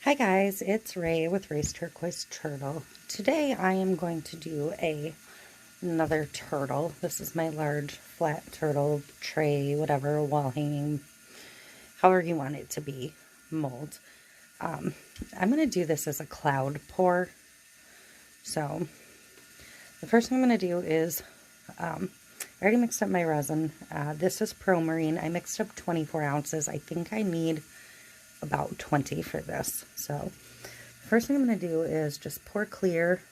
Hi guys, it's Ray with Ray's Turquoise Turtle. Today I am going to do another turtle. This is my large flat turtle tray, whatever, wall hanging, however you want it to be, mold. I'm going to do this as a cloud pour. So the first thing I'm going to do is, I already mixed up my resin. This is Pro Marine. I mixed up 24 ounces. I think I need about 20 for this. So first thing I'm going to do is just pour clear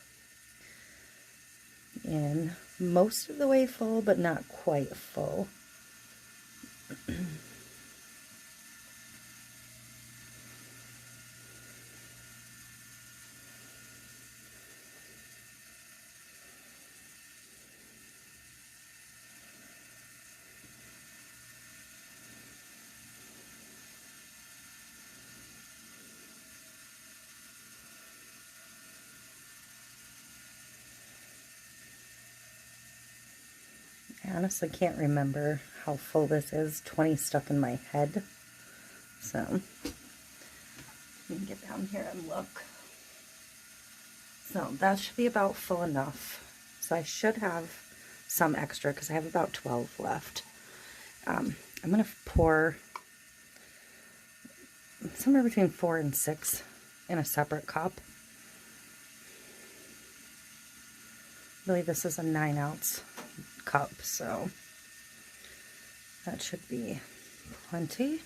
in most of the way full, but not quite full. I honestly can't remember how full this is. 20 stuck in my head. So let me get down here and look. So that should be about full enough. So I should have some extra because I have about 12 left. I'm going to pour somewhere between 4 and 6 in a separate cup. Really, this is a 9-ounce cup, so that should be plenty.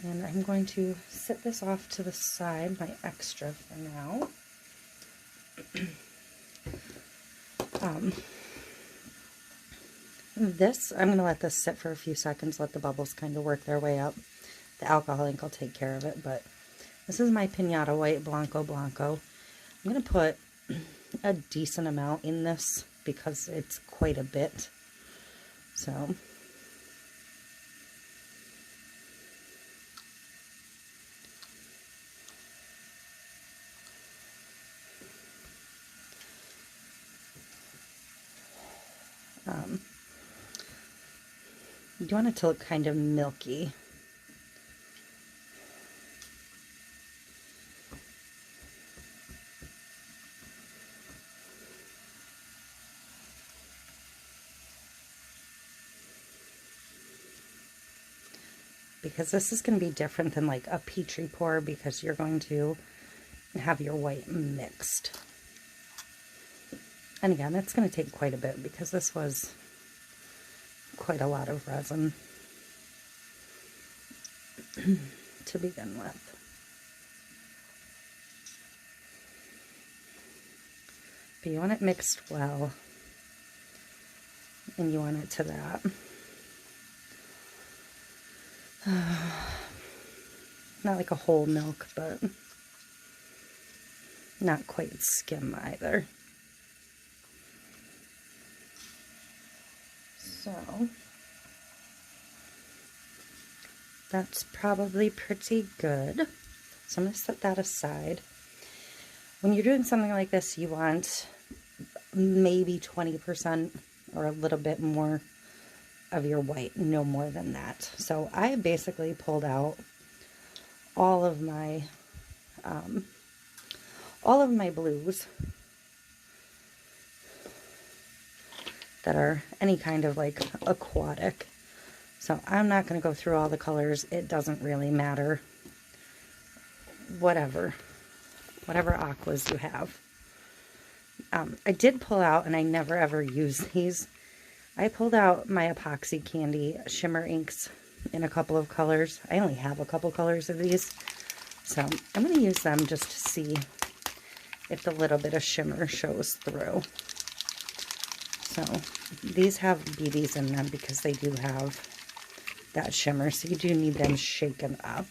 And I'm going to set this off to the side, my extra for now. This, I'm going to let this sit for a few seconds, let the bubbles kind of work their way up. The alcohol ink will take care of it, but this is my Pinata White Blanco. I'm going to put a decent amount in this because it's quite a bit. So you want it to look kind of milky. Because this is going to be different than like a Petri pour because you're going to have your white mixed. And again, it's going to take quite a bit because this was quite a lot of resin to begin with. But you want it mixed well, and you want it to that. Not like a whole milk, but not quite skim either. So that's probably pretty good. So I'm going to set that aside. When you're doing something like this, you want maybe 20% or a little bit more of your white, no more than that. So I basically pulled out all of my blues that are any kind of like aquatic. So I'm not going to go through all the colors. It doesn't really matter. Whatever aquas you have. I did pull out, and I never ever use these. I pulled out my epoxy candy shimmer inks in a couple of colors. I only have a couple colors of these. So I'm going to use them just to see if the little bit of shimmer shows through. So these have BBs in them because they do have that shimmer. So you do need them shaken up.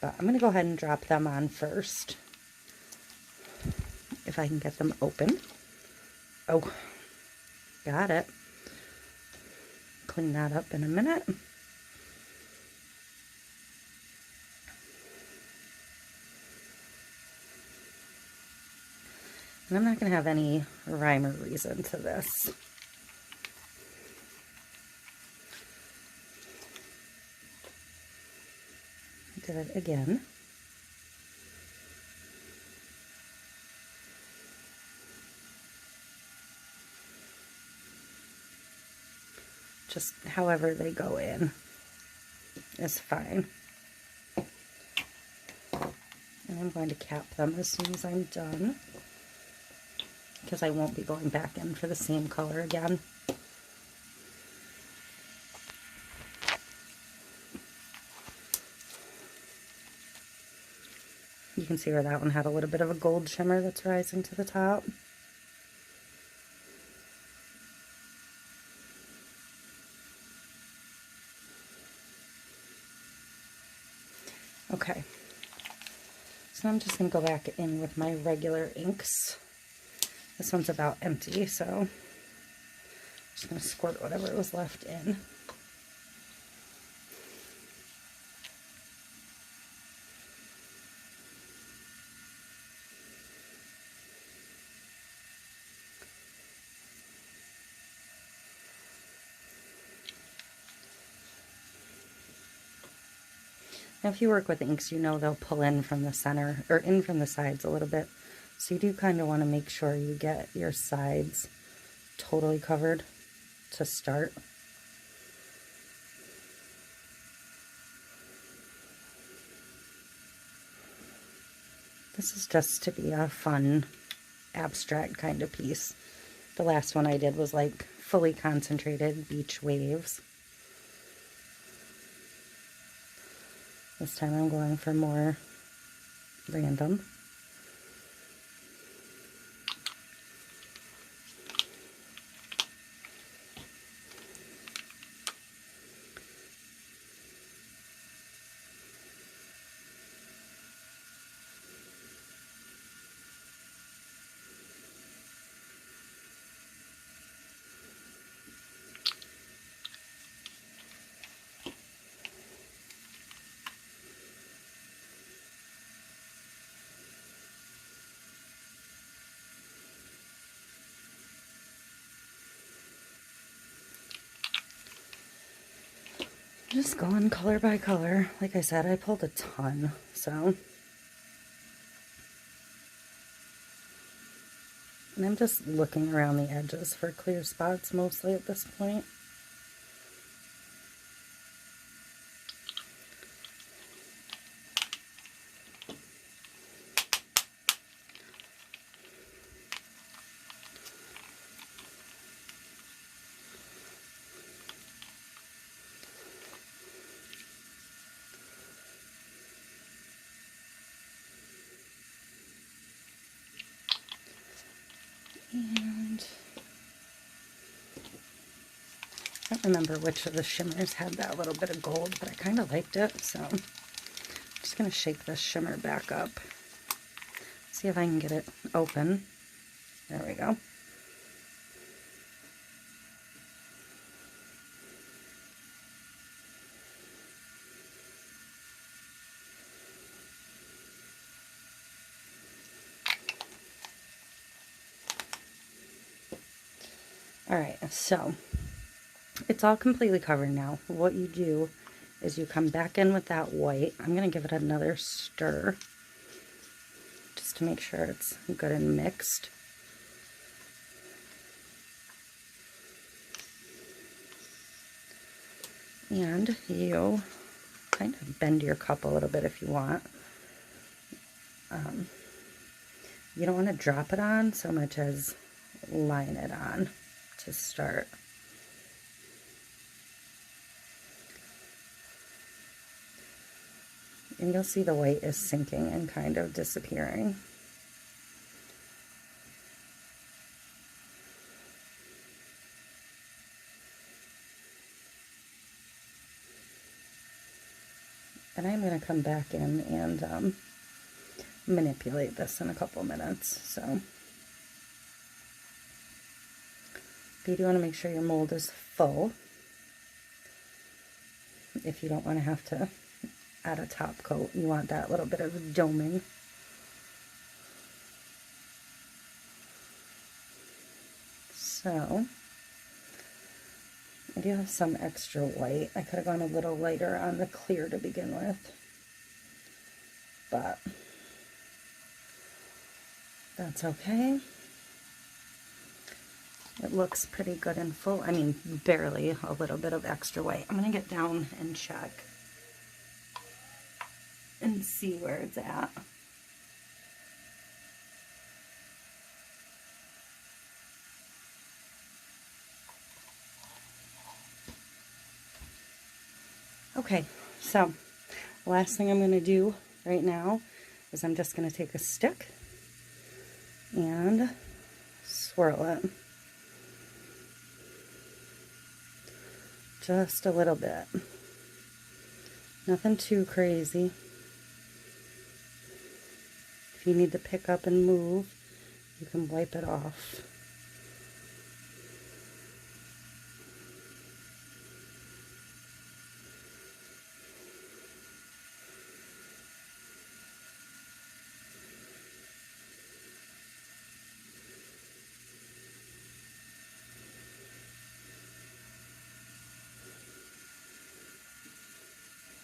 But I'm going to go ahead and drop them on first. If I can get them open. Oh, got it. Clean that up in a minute. And I'm not going to have any rhyme or reason to this. did it again. Just however they go in is fine. And I'm going to cap them as soon as I'm done, because I won't be going back in for the same color again. You can see where that one had a little bit of a gold shimmer that's rising to the top. Okay, so I'm just going to go back in with my regular inks. This one's about empty, so I'm just going to squirt whatever was left in. Now, if you work with inks, you know they'll pull in from the center, or in from the sides a little bit. So you do kind of want to make sure you get your sides totally covered to start. This is just to be a fun, abstract kind of piece. The last one I did was like fully concentrated beach waves. This time I'm going for more random. Just going color by color. Like I said, I pulled a ton, so. And I'm just looking around the edges for clear spots mostly at this point. And I don't remember which of the shimmers had that little bit of gold, but I kind of liked it, so I'm just going to shake this shimmer back up. See if I can get it open. There we go. Alright, so it's all completely covered now. What you do is you come back in with that white. I'm going to give it another stir just to make sure it's good and mixed. And you kind of bend your cup a little bit if you want. You don't want to drop it on so much as line it on to start. And you'll see the white is sinking and kind of disappearing. And I'm going to come back in and manipulate this in a couple minutes. So but you do want to make sure your mold is full if you don't want to have to add a top coat. You want that little bit of doming. So I do have some extra white. I could have gone a little lighter on the clear to begin with. but that's okay. It looks pretty good and full. I mean, barely a little bit of extra white. I'm going to get down and check and see where it's at. Okay, so last thing I'm going to do right now is I'm just going to take a stick and swirl it. Just a little bit. Nothing too crazy. If you need to pick up and move, you can wipe it off.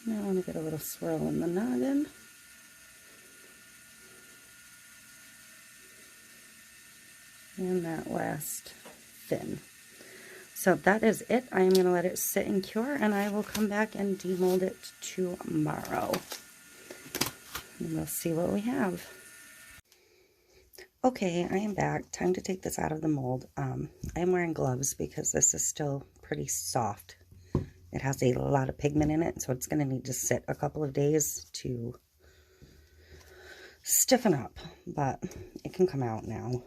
Now I want to get a little swirl in the noggin. And that last fin. So that is it. I am going to let it sit and cure, and I will come back and demold it tomorrow. And we'll see what we have. Okay, I am back. Time to take this out of the mold. I'm wearing gloves because this is still pretty soft. It has a lot of pigment in it, so it's going to need to sit a couple of days to stiffen up, but it can come out now.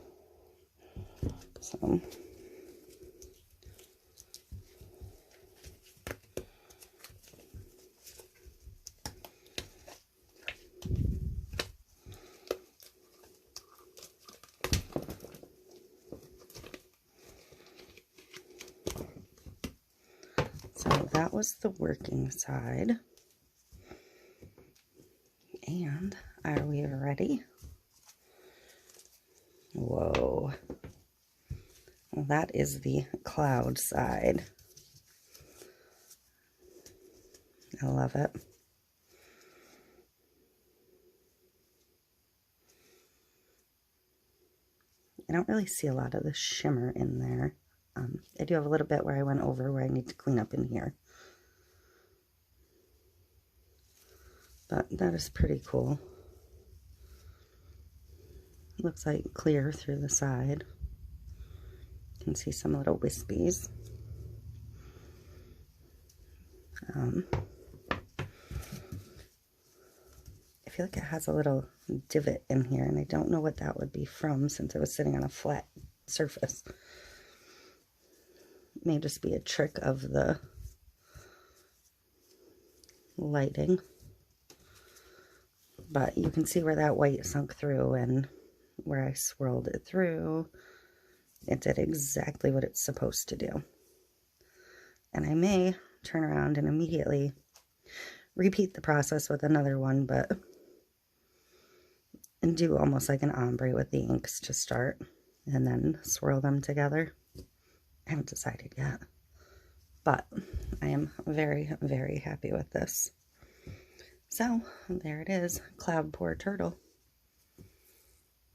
So that was the working side. And are we ready? Whoa. Well, that is the cloud side. I love it. I don't really see a lot of the shimmer in there. I do have a little bit where I went over where I need to clean up in here. But that is pretty cool. Looks like clear through the side. You can see some little wispies. I feel like it has a little divot in here, and I don't know what that would be from since it was sitting on a flat surface. It may just be a trick of the lighting. But you can see where that white sunk through, and where I swirled it through, it did exactly what it's supposed to do. And I may turn around and immediately repeat the process with another one, and do almost like an ombre with the inks to start, and then swirl them together. I haven't decided yet, but I am very, very happy with this. So there it is, Cloud Pour Turtle.